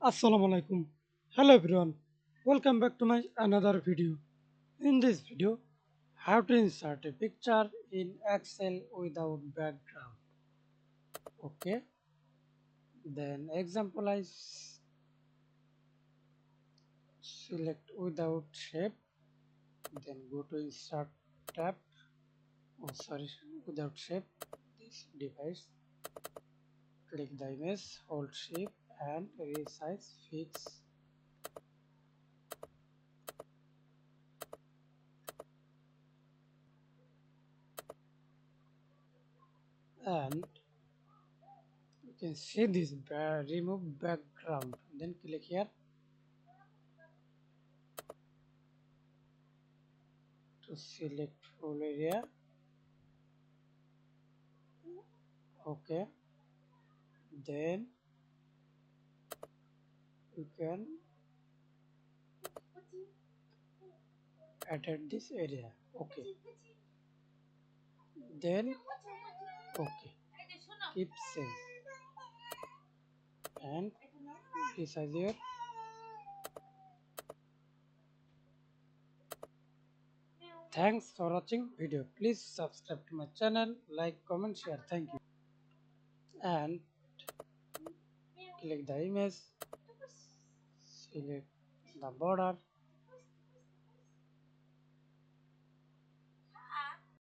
Assalamu alaikum. Hello everyone. Welcome back to my another video. In this video, how to insert a picture in Excel without background. Okay. Then example I select without shape. Then go to insert tab. Oh sorry, without shape. This device. Click the image, hold shift and resize fix. And you can see this remove background. Then click here to select full area. Okay, then you can edit this area. Okay, then okay, keep save and resize your. Thanks for watching video. Please subscribe to my channel, like, comment, share. Thank you. And click the image, select the border